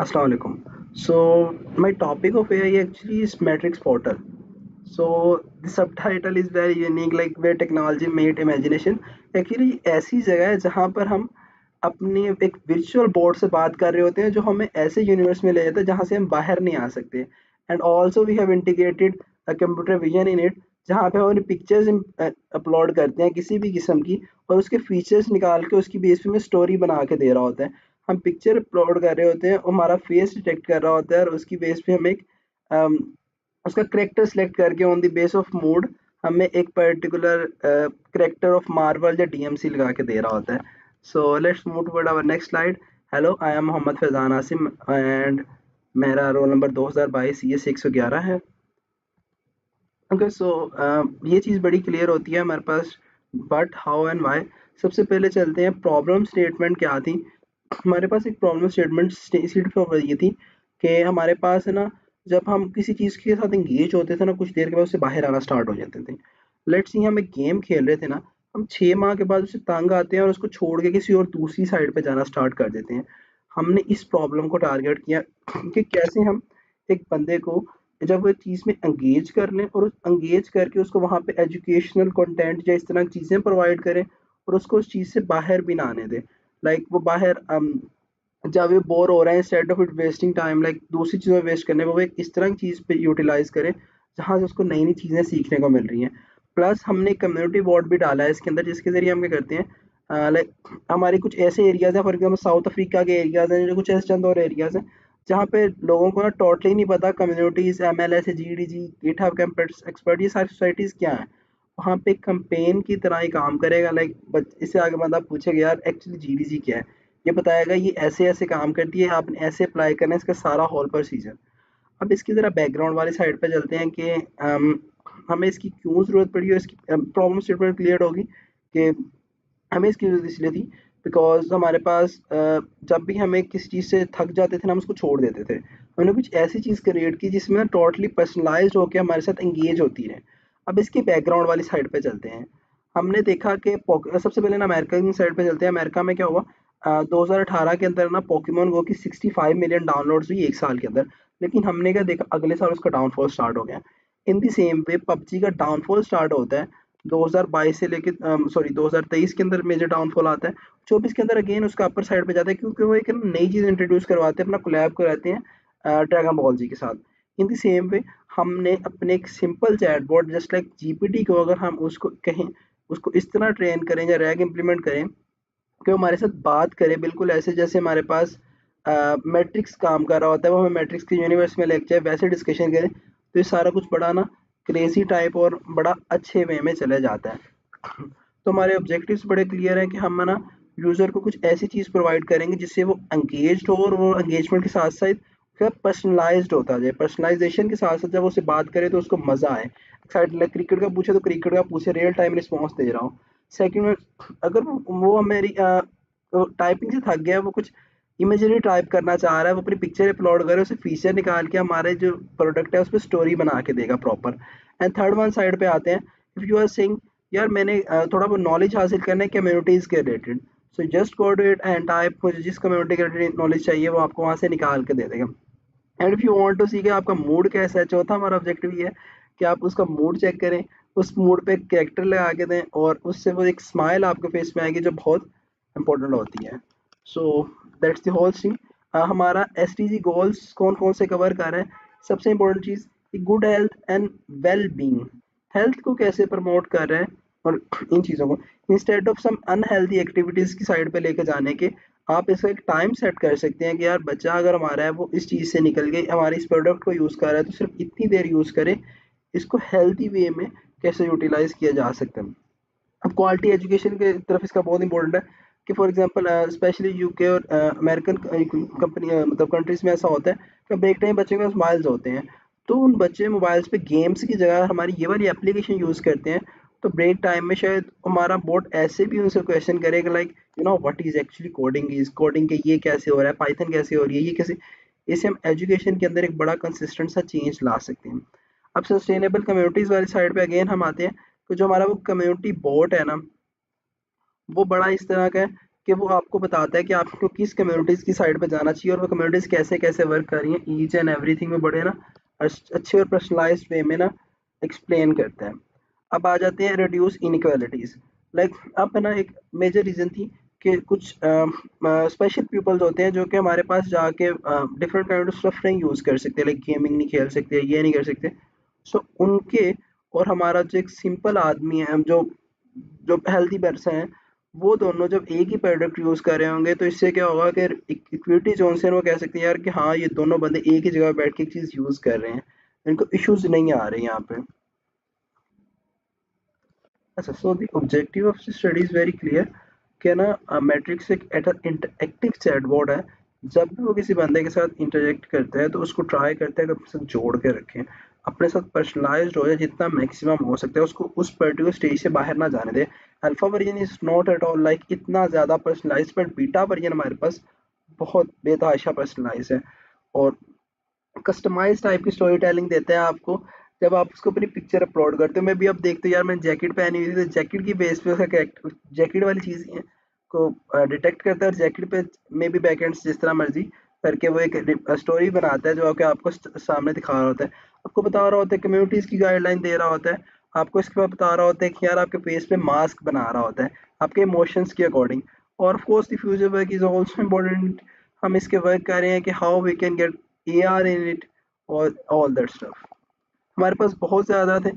Assalamu alaikum. So my topic of AI actually is Matrix Portal. So the subtitle is very unique, like where technology meet imagination. Actually ऐसी जगह है जहाँ पर हम अपनी एक virtual board से बात कर रहे होते हैं जो हमें ऐसे यूनिवर्स में ले जाता है जहाँ से हम बाहर नहीं आ सकते. And also we have integrated a computer vision in it जहाँ पे हम अपनी पिक्चर्स अपलोड करते हैं किसी भी किस्म की और उसके फीचर्स निकाल के उसकी बेस पे में स्टोरी बना के दे रहा होता है. हम पिक्चर अपलोड कर रहे होते हैं, हमारा फेस डिटेक्ट कर रहा होता है और उसकी बेस पे हम एक अम, उसका करेक्टर सेलेक्ट करके on the base of mood हमें एक पर्टिकुलर करेक्टर ऑफ मार्वल या डीएमसी लगा के दे रहा होता है. So let's move toward our next slide. Hello, I am Mohammad Faizan Asim and मेरा रोल नंबर 2022 CS 111 है. ओके, सो ये चीज़ बड़ी क्लियर होती है हमारे पास. बट हाउ एंड वाई, सबसे पहले चलते हैं प्रॉब्लम स्टेटमेंट क्या थी. हमारे पास एक प्रॉब्लम स्टेटमेंट सीट पर ये थी कि हमारे पास है ना, जब हम किसी चीज़ के साथ एंगेज होते थे ना कुछ देर के बाद उससे बाहर आना स्टार्ट हो जाते थे. लेट्स सी हम एक गेम खेल रहे थे ना, हम 6 माह के बाद उससे तंग आते हैं और उसको छोड़ के किसी और दूसरी साइड पे जाना स्टार्ट कर देते हैं. हमने इस प्रॉब्लम को टारगेट किया कि कैसे हम एक बंदे को जब वो चीज़ में एंगेज कर लें और उस एंगेज करके उसको वहाँ पे एजुकेशनल कंटेंट या इस तरह की चीज़ें प्रोवाइड करें और उसको उस चीज़ से बाहर भी ना आने दें. लाइक वो बाहर जब ये बोर हो रहा है, instead of it wasting time like दूसरी चीज़ों में वेस्ट करने, वो एक इस तरह की चीज़ पे यूटिलाइज करें जहाँ से उसको नई नई चीज़ें सीखने को मिल रही हैं. प्लस हमने कम्युनिटी बोर्ड भी डाला है इसके अंदर जिसके ज़रिए हम क्या करते हैं, लाइक हमारे कुछ ऐसे एरियाज़ हैं, फॉर एग्जाम्पल साउथ अफ्रीका के एरियाज़ हैं, जो कुछ ऐसे चंद और एरियाज़ हैं जहाँ पे लोगों को ना टोटली नहीं पता communities, MLS, GDG, GitHub expert ये सारी सोसाइटीज़ क्या हैं. वहाँ पे कंपेन की तरह ही काम करेगा. लाइक इससे आगे बंदा पूछेगा यार एक्चुअली GDG क्या है, ये बताएगा ये ऐसे ऐसे काम करती है, आपने ऐसे अप्लाई करना है, इसका सारा होल प्रोसीजर. अब इसकी ज़रा बैकग्राउंड वाली साइड पे चलते हैं कि हमें इसकी क्यों ज़रूरत पड़ी और इसकी प्रॉब्लम स्टेटमेंट क्लियर होगी कि हमें इसकी ज़रूरत इसलिए थी बिकॉज हमारे पास जब भी हमें किसी चीज़ से थक जाते थे ना हम उसको छोड़ देते थे. हमने कुछ ऐसी चीज़ क्रिएट की जिसमें ना टोटली पर्सनलाइज्ड होकर हमारे साथ एंगेज होती रहे. अब इसकी बैकग्राउंड वाली साइड पे चलते हैं. हमने देखा कि सबसे पहले ना अमेरिका की साइड पे चलते हैं. अमेरिका में क्या हुआ, 2018 के अंदर ना पोकेमोन गो की 65 मिलियन डाउनलोड्स हुई एक साल के अंदर. लेकिन हमने क्या देखा, अगले साल उसका डाउनफॉल स्टार्ट हो गया. इन दी सेम वे पबजी का डाउनफॉल स्टार्ट होता है 2022 से लेके सॉरी 2023 के अंदर मेजर डाउनफॉल आता है. 24 के अंदर अगेन उसका अपर साइड पे जाता है क्योंकि वो एक नई चीज़ इंट्रोड्यूस करवाते हैं, अपना कोलैब कराते हैं ड्रैगन बॉल जी के साथ. इन दी सेम वे हमने अपने एक simple chatbot just like GPT को अगर हम उसको कहें, उसको इस तरह ट्रेन करें या रैग इम्प्लीमेंट करें कि वो हमारे साथ बात करे बिल्कुल ऐसे जैसे हमारे पास मैट्रिक्स काम कर रहा होता है, वो हमें मैट्रिक्स के यूनिवर्स में लेके जाए वैसे डिस्कशन करें, तो ये सारा कुछ बड़ा ना क्रेजी टाइप और बड़ा अच्छे वे में चले जाता है. तो हमारे ऑब्जेक्टिव्स बड़े क्लियर हैं कि हम है ना यूज़र को कुछ ऐसी चीज़ प्रोवाइड करेंगे जिससे वो एंगेज्ड हो और वो एंगेजमेंट के साथ साथ क्या पर्सनलाइज्ड होता जाए. पर्सनलाइजेशन के साथ साथ जब वो उससे बात करे तो उसको मज़ा आए. साइड लाइक क्रिकेट का पूछे तो क्रिकेट का पूछे, रियल टाइम रिस्पॉन्स दे रहा हूँ. सेकंड में अगर वो मेरी टाइपिंग से थक गया है, वो कुछ इमेजरी टाइप करना चाह रहा है, वो अपनी पिक्चर अपलोड करे, उसे फीचर निकाल के हमारे जो प्रोडक्ट है उस पर स्टोरी बना के देगा proper. And third one side पे आते हैं. इफ़ यू आर सेइंग यार मैंने थोड़ा बहुत नॉलेज हासिल करना है कम्युनिटीज़ के related, so just go to it and type, मुझे जिस कम्युनिटी के रिलेटेड नॉलेज चाहिए वो आपको वहाँ से निकाल के दे देगा. And if you want to see कि आपका मूड कैसा है, चौथा हमारा ऑब्जेक्टिव ये है कि आप उसका मूड चेक करें, उस मूड पे कैरेक्टर लगा के दें और उससे वो एक स्माइल आपके फेस में आएगी जो बहुत इंपॉर्टेंट होती है. So that's the whole thing. हमारा SDG गोल्स कौन कौन से कवर कर रहे हैं. सबसे इंपॉर्टेंट चीज़ good health and well being, health को कैसे प्रमोट कर रहे हैं और इन चीज़ों को instead of some unhealthy activities की साइड पे लेके जाने के, आप इसका एक टाइम सेट कर सकते हैं कि यार बच्चा अगर हमारा है वो इस चीज़ से निकल के हमारे इस प्रोडक्ट को यूज़ कर रहा है तो सिर्फ इतनी देर यूज़ करे, इसको हेल्थी वे में कैसे यूटिलाइज किया जा सकता है. अब क्वालिटी एजुकेशन के तरफ इसका बहुत इंपॉर्टेंट है कि फॉर एग्जांपल स्पेशली यूके और अमेरिकन कंपनी मतलब कंट्रीज में ऐसा होता है कि ब्रेक टाइम बच्चों के पास मोबाइल्स होते हैं, तो उन बच्चे मोबाइल्स पे गेम्स की जगह हमारी ये वाली एप्लीकेशन यूज़ करते हैं. तो ब्रेक टाइम में शायद हमारा बोर्ड ऐसे भी उनसे क्वेश्चन करेगा like you know what is actually coding, is coding के ये कैसे हो रहा है, पाइथन कैसे हो रही है, ये कैसे. इससे हम एजुकेशन के अंदर एक बड़ा कंसिस्टेंट सा चेंज ला सकते हैं. अब सस्टेनेबल कम्युनिटीज़ वाली साइड पे अगेन हम आते हैं. तो जो हमारा वो कम्युनिटी बोट है ना, वो बड़ा इस तरह का है कि वो आपको बताता है कि आपको किस कम्युनिटीज़ की साइड पे जाना चाहिए और वो कम्युनिटीज़ कैसे-कैसे वर्क कर रही हैं, ईच एंड एवरीथिंग में बड़े ना अच्छे और पर्सनलाइज़्ड वे में ना एक्सप्लेन करता है। अब आ जाते हैं रिड्यूस इनइक्वालिटीज़। लाइक अब है ना एक मेजर रीज़न थी कि कुछ स्पेशल पीपल्स होते हैं जो कि हमारे पास जाके different kind of suffering use कर सकते हैं, लाइक गेमिंग नहीं खेल सकते, ये नहीं कर सकते। सो उनके और हमारा जो एक सिंपल आदमी है, जो जो हेल्थी पर्सन है, वो दोनों जब एक ही प्रोडक्ट यूज़ कर रहे होंगे तो इससे क्या होगा कि इक्विटी जोन से वो कह सकते हैं यार कि हाँ ये दोनों बंदे एक ही जगह बैठ के एक चीज़ यूज़ कर रहे हैं, इनको इश्यूज नहीं आ रहे यहाँ पे। अच्छा, so the objective of study is very clear कि ना मैट्रिक्स एक इंटरएक्टिव चैटबॉट है। जब भी वो किसी बंदे के साथ इंटरेक्ट करता है तो उसको ट्राई करता है कि अपने साथ जोड़ के रखें, अपने साथ पर्सनलाइज्ड हो जाए जितना मैक्सिमम हो सकता है, उसको उस पर्टिकुलर स्टेज से बाहर ना जाने दे। Alpha version is not at all like इतना ज़्यादा पर्सनलाइज, बट बीटा वर्जन हमारे पास बहुत बेतहाशा पर्सनलाइज है और कस्टमाइज़ टाइप की स्टोरी टेलिंग देते हैं आपको। जब आप उसको अपनी पिक्चर अपलोड करते हो, मैं भी अब देखते हो यार मैंने जैकेट पहनी हुई थी तो जैकेट की बेस पे उसका कैरेक्टर जैकेट वाली चीज़ को डिटेक्ट करता है और जैकेट पे मे बी बैकएंड्स जिस तरह मर्जी करके वो एक स्टोरी बनाता है जो कि आपको सामने दिखा रहा होता है, आपको बता रहा होता है, कम्युनिटीज़ की गाइडलाइन दे रहा होता है, आपको इसके बाद बता रहा होता है कि यार आपके फेस पे मास्क बना रहा होता है आपके इमोशंस के अकॉर्डिंग। और of course the future work is also important. हम इसके वर्क कर रहे हैं कि how we can get AR in it और all that stuff। हमारे पास बहुत ज़्यादा थे,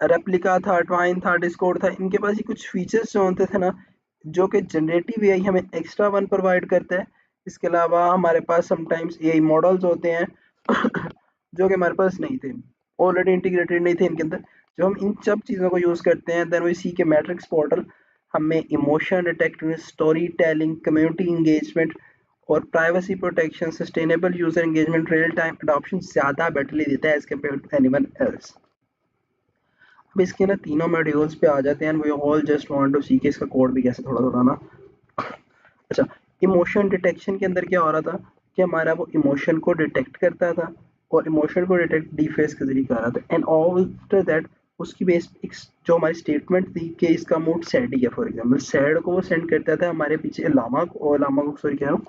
रेप्लिका था, ट्वाइन था, डिस्कॉर्ड था, इनके पास ये कुछ फीचर्स जो होते थे ना, जो कि जनरेटिव एआई हमें एक्स्ट्रा वन प्रोवाइड करता है। इसके अलावा हमारे पास समटाइम्स एआई मॉडल्स होते हैं जो कि हमारे पास नहीं थे, ऑलरेडी इंटीग्रेटेड नहीं थे इनके अंदर। जो हम इन सब चीज़ों को यूज़ करते हैं, देन वी सी के मैट्रिक्स पोर्टल हमें emotion detection, story telling, community engagement और privacy protection, sustainable user engagement, real time adoption ज़्यादा बेटरली देता है as compare to anyone else. अब इसके ना तीनों मॉड्यूल्स पे आ जाते हैं, we all just want to see कि इसका कोड भी कैसे थोड़ा थोड़ा ना। अच्छा, इमोशन डिटेक्शन के अंदर क्या हो रहा था कि हमारा वो इमोशन को डिटेक्ट करता था और इमोशन को डिटेक्ट डीफेस के जरिए कर रहा था, एंड आफ्टर दैट उसकी बेस एक जो हमारी स्टेटमेंट थी कि इसका मूड सैड ही है, फॉर एग्जांपल सैड को वो सेंड करता था हमारे पीछे लामा को, और लामा को सॉरी कह रहा हूँ,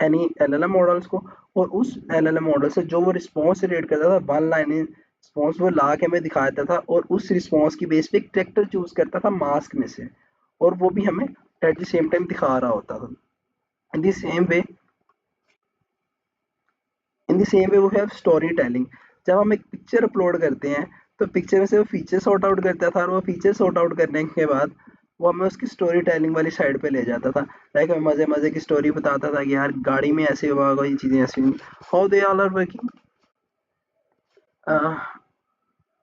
एनी एलएलएम मॉडल्स को। और उस एलएलएम मॉडल से जो वो रिस्पॉन्स रेट करता था, वन लाइन रिस्पॉन्स वो ला के हमें दिखाता था और उस रिस्पॉन्स की बेस पे एक ट्रैक्टर चूज करता था मास्क में से, और वो भी हमें एट द सेम टाइम दिखा रहा होता था। In the same way, in the same way वो हैव स्टोरी टेलिंग। जब हम एक पिक्चर अपलोड करते हैं तो पिक्चर में से वो फीचर सॉर्ट आउट करता था और वो फीचर सॉर्ट आउट करने के बाद वो हमें उसकी स्टोरी टेलिंग वाली साइड पे ले जाता था। लाइक हमें मज़े मज़े की स्टोरी बताता था कि यार गाड़ी में ऐसे हुआ होगा, ये चीज़ें ऐसी हुई, how they all are working.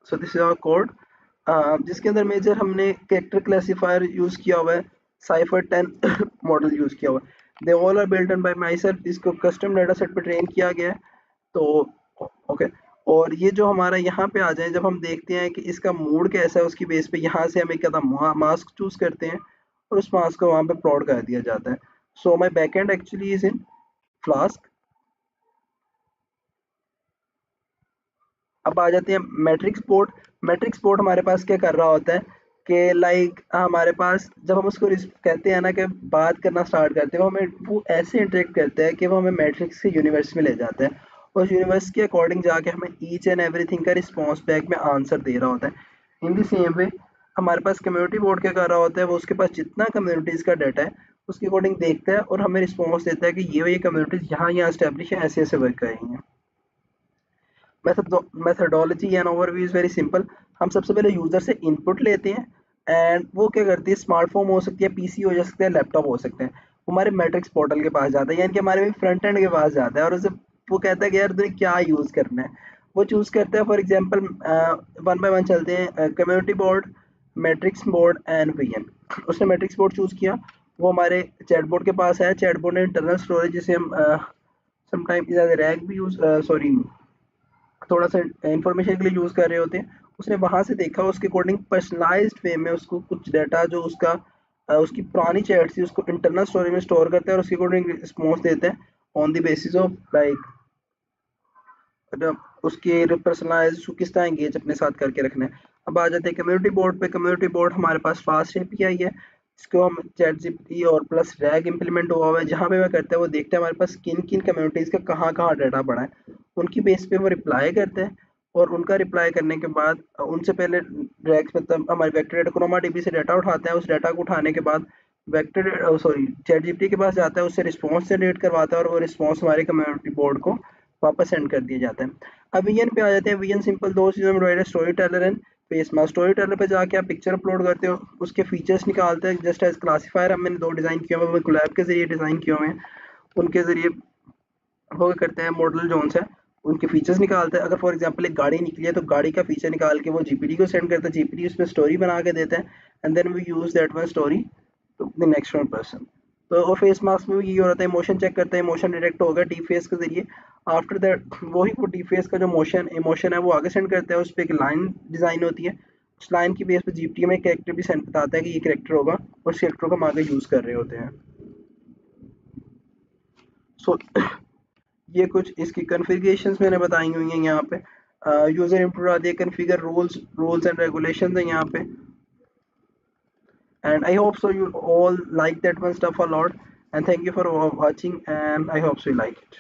So this is our code, जिसके अंदर मेजर हमने कैरेक्टर क्लासिफायर यूज़ किया हुआ है, साइफर 10 मॉडल यूज़ किया हुआ है। They all are built by myself, इसको कस्टम डाटा सेट पे ट्रेन किया गया है। तो ओके, और ये जो हमारा यहाँ पे आ जाए, जब हम देखते हैं कि इसका मूड कैसा है, उसकी बेस पे यहाँ से हम एक कहता मास्क चूज करते हैं और उस मास्क को वहाँ पे प्लॉट कर दिया जाता है। So my backend actually is in Flask. अब आ जाते हैं मैट्रिक्स पोर्ट। मैट्रिक्स पोर्ट हमारे पास क्या कर रहा होता है कि लाइक हमारे पास जब हम उसको कहते हैं ना कि बात करना स्टार्ट करते हैं, वो हमें वो ऐसे इंटरेक्ट करता है कि वो हमें मैट्रिक्स के यूनिवर्स में ले जाता है और उस यूनिवर्स के अकॉर्डिंग जाके हमें ईच एंड एवरीथिंग का रिस्पॉन्स बैक में आंसर दे रहा होता है। इन दी सेम वे हमारे पास कम्युनिटी बोर्ड क्या कर रहा होता है, वो उसके पास जितना कम्युनिटीज़ का डाटा है उसके अकॉर्डिंग देखता है और हमें रिस्पॉन्स देता है कि ये कम्युनिटीज़ यहाँ यहाँ स्टैब्लिश है, ऐसे ऐसे वर्क करेंगे। Methodology and overview is very simple. हम सबसे पहले यूज़र से इनपुट लेते हैं एंड वो क्या करती है, स्मार्टफोन हो सकती है, पीसी हो सकता है, लैपटॉप हो सकते हैं, वो हमारे मैट्रिक्स पोर्टल के पास जाता है, यानी कि हमारे फ्रंट एंड के पास जाता है और उसे वो कहता है कि यार तुझे क्या यूज़ करना है। वो चूज़ करता है, for example one by one चलते हैं, community board, matrix board and VM. उसने मैट्रिक्स बोर्ड चूज़ किया, वो हमारे चैटबोर्ड के पास है। चैटबोर्ड ने इंटरनल स्टोरेज जिसे हम समटाइम रैग भी यूज़ सॉरी थोड़ा सा इंफॉर्मेशन के लिए यूज़ कर रहे होते हैं, उसने वहाँ से देखा, उसके अकॉर्डिंग पर्सनलाइज्ड वे में उसको कुछ डाटा जो उसका उसकी पुरानी चैट थी उसको इंटरनल स्टोरेज में स्टोर करता है और उसके अकॉर्डिंग रिस्पॉन्स देता है on the basis of like उसके पर्सनलाइज उसको किस तरह एंगेज अपने साथ करके रखना है। अब आ जाते हैं कम्युनिटी बोर्ड पे। कम्युनिटी बोर्ड हमारे पास फास्ट एपीआई है इसको हम चैट जीपीटी और प्लस रैग इम्प्लीमेंट हुआ हुआ है, जहाँ पे मैं करते हैं वो देखते हैं हमारे पास किन किन कम्युनिटीज़ का कहाँ कहाँ डाटा पड़ा है, उनकी बेस पे वो रिप्लाई करते हैं। और उनका रिप्लाई करने के बाद उनसे पहले रैग्स मतलब हमारे वेक्टर डाटा क्रोमा डीबी से डाटा उठाता है, उस डाटा को उठाने के बाद वेक्टर सॉरी चैट जीपीटी के पास जाता है, उससे रिस्पॉन्स जनरेट करवाता है और वो रिस्पॉन्स हमारे कम्युनिटी बोर्ड को वापस सेंड कर दिया जाता है। अब वीएन पे आ जाते हैं। वीएन सिंपल दो चीज़ों में डिवाइड है, story teller and face mask. Story teller पे जाके आप पिक्चर अपलोड करते हो, उसके फीचर्स निकालते हैं जस्ट एज क्लासीफायर। अब मैंने दो डिज़ाइन किए हुए हैं, वो कोलैब के जरिए डिज़ाइन किए हुए हैं, उनके जरिए वो क्या करते हैं, मॉडल जोन है उनके फीचर्स निकालते हैं। अगर फॉर एग्जांपल एक गाड़ी निकली है तो गाड़ी का फीचर निकाल के वो जीपीटी को सेंड करता है, जीपीटी उसमें स्टोरी बना के देता है, and then we use that one story to the next one person. तो वो फेस मास्क में भी ये हो रहा था, इमोशन चेक करते हैं, इमोशन डिटेक्ट होगा डी फेस के जरिए। आफ्टर दैट वही वो डी फेस का जो मोशन इमोशन है वो आगे सेंड करता है, उस पर एक लाइन डिजाइन होती है, उस लाइन की बेस पे जीपीटी में कैरेक्टर भी सेंड बताता है कि ये कैरेक्टर होगा, और उस कैरेक्टर को हम आगे यूज कर रहे होते हैं। सो ये कुछ इसकी कॉन्फ़िगरेशंस मैंने बताई हुई हैं यहाँ पे। यूज़र इनपुट आती है, कॉन्फ़िगर रूल्स एंड रेगुलेशंस हैं यहाँ पे। And I hope so you all like that one stuff a lot, and thank you for watching, and I hope so you like it.